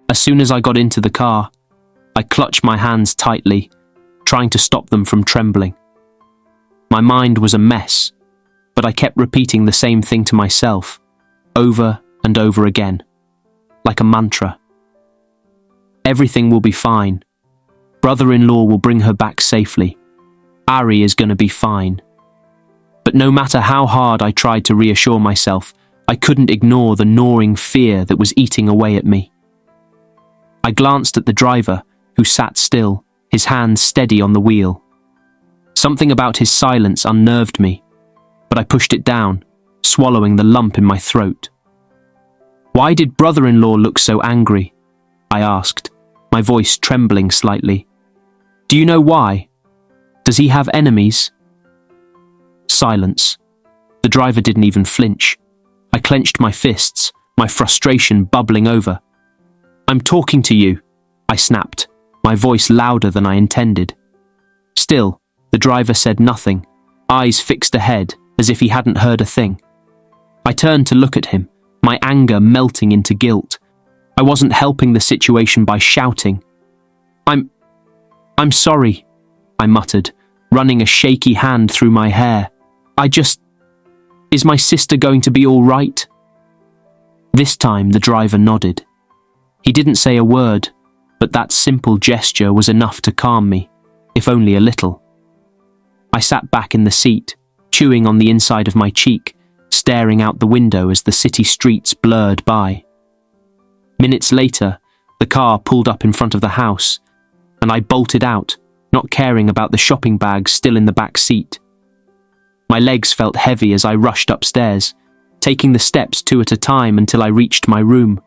As soon as I got into the car, I clutched my hands tightly, trying to stop them from trembling. My mind was a mess, but I kept repeating the same thing to myself, over and over again, like a mantra. Everything will be fine. Brother-in-law will bring her back safely. Ari is going to be fine. But no matter how hard I tried to reassure myself, I couldn't ignore the gnawing fear that was eating away at me. I glanced at the driver, who sat still, his hands steady on the wheel. Something about his silence unnerved me, but I pushed it down, swallowing the lump in my throat. "Why did brother-in-law look so angry?" I asked, my voice trembling slightly. "Do you know why? Does he have enemies?" Silence. The driver didn't even flinch. I clenched my fists, my frustration bubbling over. "I'm talking to you," I snapped, my voice louder than I intended. Still, the driver said nothing, eyes fixed ahead as if he hadn't heard a thing. I turned to look at him, my anger melting into guilt. I wasn't helping the situation by shouting. I'm sorry," I muttered, running a shaky hand through my hair. Is my sister going to be all right?" This time the driver nodded. He didn't say a word, but that simple gesture was enough to calm me, if only a little. I sat back in the seat, chewing on the inside of my cheek, staring out the window as the city streets blurred by. Minutes later, the car pulled up in front of the house, and I bolted out, not caring about the shopping bags still in the back seat. My legs felt heavy as I rushed upstairs, taking the steps 2 at a time until I reached my room.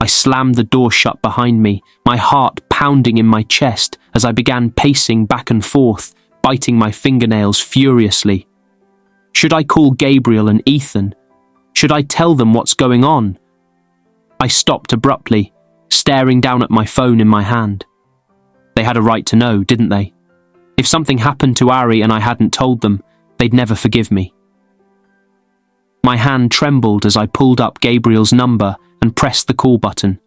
I slammed the door shut behind me, my heart pounding in my chest as I began pacing back and forth, biting my fingernails furiously. Should I call Gabriel and Ethan? Should I tell them what's going on? I stopped abruptly, staring down at my phone in my hand. They had a right to know, didn't they? If something happened to Ari and I hadn't told them, they'd never forgive me. My hand trembled as I pulled up Gabriel's number and pressed the call button.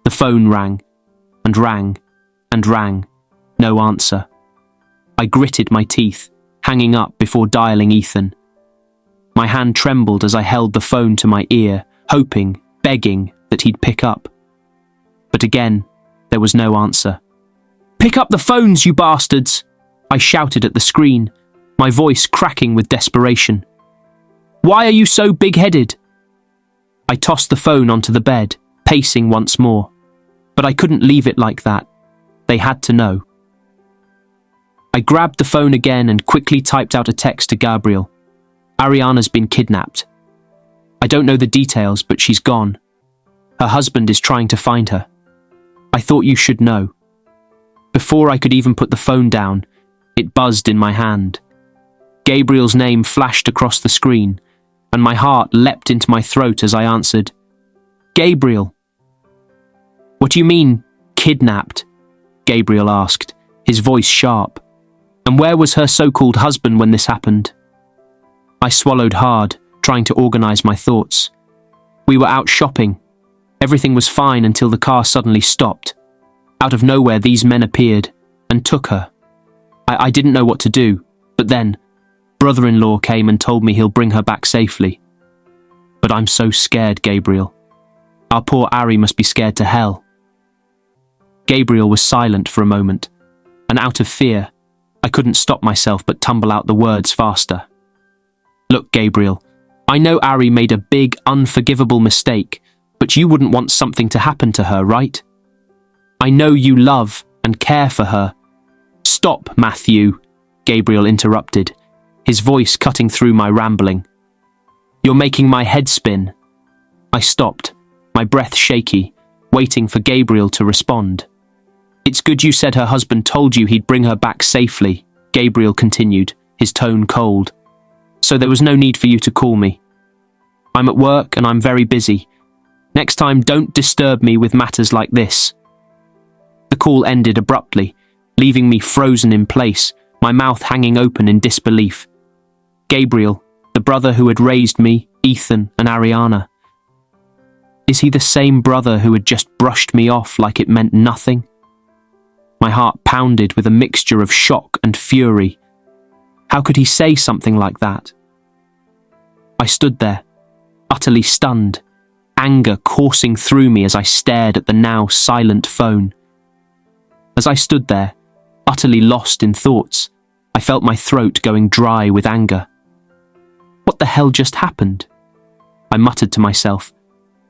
The phone rang, and rang, and rang. No answer. I gritted my teeth, hanging up before dialing Ethan. My hand trembled as I held the phone to my ear, hoping, begging that he'd pick up. But again, there was no answer. "Pick up the phones, you bastards!" I shouted at the screen, my voice cracking with desperation. "Why are you so big-headed?" I tossed the phone onto the bed, pacing once more. But I couldn't leave it like that. They had to know. I grabbed the phone again and quickly typed out a text to Gabriel. "Ariana's been kidnapped. I don't know the details, but she's gone. Her husband is trying to find her. I thought you should know." Before I could even put the phone down, it buzzed in my hand. Gabriel's name flashed across the screen, and my heart leapt into my throat as I answered, "Gabriel." "What do you mean, kidnapped?" Gabriel asked, his voice sharp. "And where was her so-called husband when this happened?" I swallowed hard, trying to organize my thoughts. "We were out shopping. Everything was fine until the car suddenly stopped. Out of nowhere, these men appeared and took her. I didn't know what to do, but then brother-in-law came and told me he'll bring her back safely. But I'm so scared, Gabriel. Our poor Ari must be scared to hell." Gabriel was silent for a moment, and out of fear, I couldn't stop myself but tumble out the words faster. "Look, Gabriel, I know Ari made a big, unforgivable mistake, but you wouldn't want something to happen to her, right? I know you love and care for her." "Stop, Matthew," Gabriel interrupted, his voice cutting through my rambling. "You're making my head spin." I stopped, my breath shaky, waiting for Gabriel to respond. "It's good you said her husband told you he'd bring her back safely," Gabriel continued, his tone cold. "So there was no need for you to call me. I'm at work and I'm very busy. Next time, don't disturb me with matters like this." The call ended abruptly, leaving me frozen in place, my mouth hanging open in disbelief. Gabriel, the brother who had raised me, Ethan, and Ariana. Is he the same brother who had just brushed me off like it meant nothing? My heart pounded with a mixture of shock and fury. How could he say something like that? I stood there, utterly stunned, anger coursing through me as I stared at the now silent phone. As I stood there, utterly lost in thoughts, I felt my throat going dry with anger. What the hell just happened? I muttered to myself.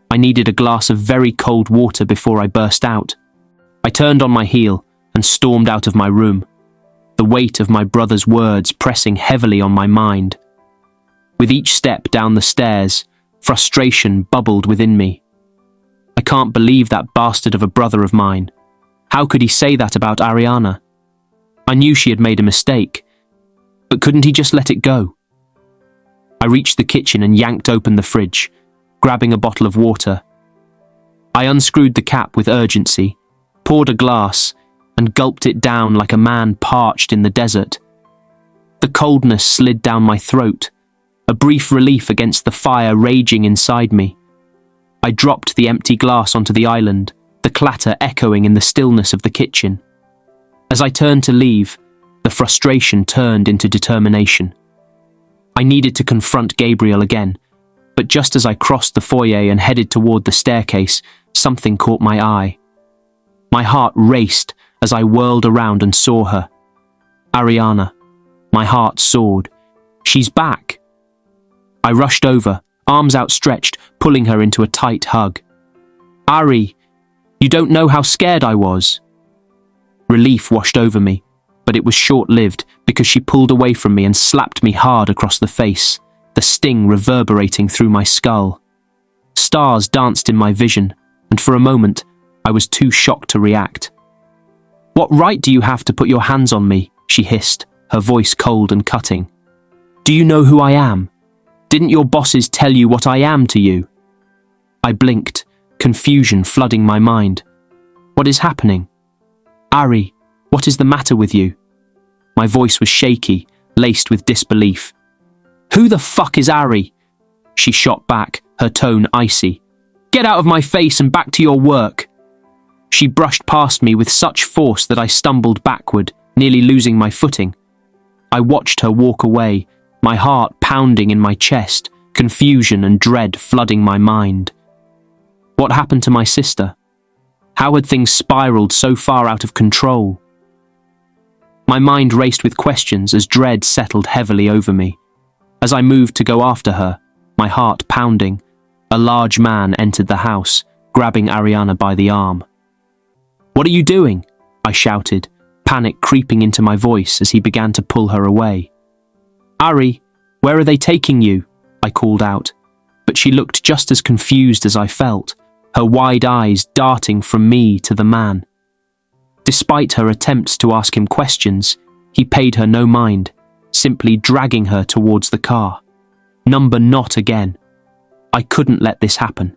I needed a glass of very cold water before I burst out. I turned on my heel and stormed out of my room, the weight of my brother's words pressing heavily on my mind. With each step down the stairs, frustration bubbled within me. I can't believe that bastard of a brother of mine. How could he say that about Ariana? I knew she had made a mistake, but couldn't he just let it go? I reached the kitchen and yanked open the fridge, grabbing a bottle of water. I unscrewed the cap with urgency, poured a glass, and gulped it down like a man parched in the desert. The coldness slid down my throat, a brief relief against the fire raging inside me. I dropped the empty glass onto the island, the clatter echoing in the stillness of the kitchen. As I turned to leave, the frustration turned into determination. I needed to confront Gabriel again, but just as I crossed the foyer and headed toward the staircase, something caught my eye. My heart raced as I whirled around and saw her. Ariana. My heart soared. She's back. I rushed over, arms outstretched, pulling her into a tight hug. Ari, you don't know how scared I was. Relief washed over me, but it was short-lived because she pulled away from me and slapped me hard across the face, the sting reverberating through my skull. Stars danced in my vision, and for a moment, I was too shocked to react. What right do you have to put your hands on me? She hissed, her voice cold and cutting. Do you know who I am? Didn't your bosses tell you what I am to you? I blinked, confusion flooding my mind. What is happening? Ari, what is the matter with you? My voice was shaky, laced with disbelief. Who the fuck is Ari? She shot back, her tone icy. Get out of my face and back to your work. She brushed past me with such force that I stumbled backward, nearly losing my footing. I watched her walk away, my heart pounding in my chest, confusion and dread flooding my mind. What happened to my sister? How had things spiraled so far out of control? My mind raced with questions as dread settled heavily over me. As I moved to go after her, my heart pounding, a large man entered the house, grabbing Ariana by the arm. What are you doing? I shouted, panic creeping into my voice as he began to pull her away. Ari, where are they taking you? I called out, but she looked just as confused as I felt, her wide eyes darting from me to the man. Despite her attempts to ask him questions, he paid her no mind, simply dragging her towards the car. Number not again. I couldn't let this happen.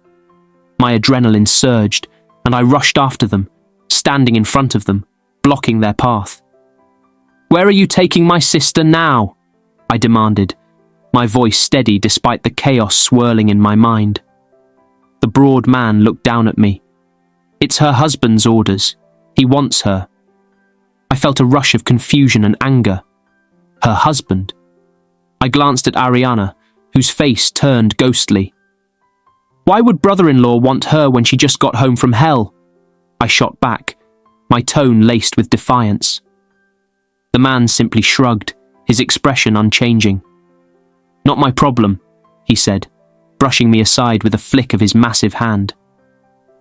My adrenaline surged, and I rushed after them, standing in front of them, blocking their path. Where are you taking my sister now? I demanded, my voice steady despite the chaos swirling in my mind. The broad man looked down at me. It's her husband's orders. He wants her. I felt a rush of confusion and anger. Her husband. I glanced at Ariana, whose face turned ghostly. Why would brother-in-law want her when she just got home from hell? I shot back, my tone laced with defiance. The man simply shrugged, his expression unchanging. Not my problem, he said, brushing me aside with a flick of his massive hand.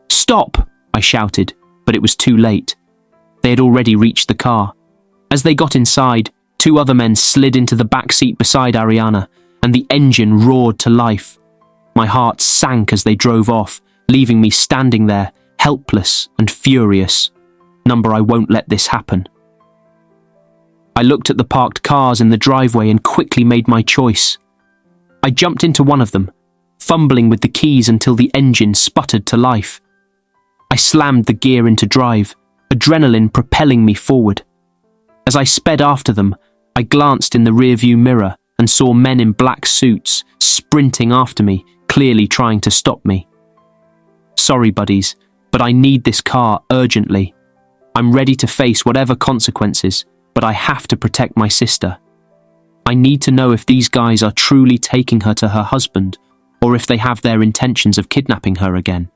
Stop, I shouted, but it was too late. They had already reached the car. As they got inside, two other men slid into the back seat beside Ariana, and the engine roared to life. My heart sank as they drove off, leaving me standing there, helpless and furious. I won't let this happen. I looked at the parked cars in the driveway and quickly made my choice. I jumped into one of them, fumbling with the keys until the engine sputtered to life. I slammed the gear into drive, adrenaline propelling me forward. As I sped after them, I glanced in the rearview mirror and saw men in black suits sprinting after me, clearly trying to stop me. sorry, buddies, but I need this car urgently. I'm ready to face whatever consequences, but I have to protect my sister. I need to know if these guys are truly taking her to her husband, or if they have their intentions of kidnapping her again.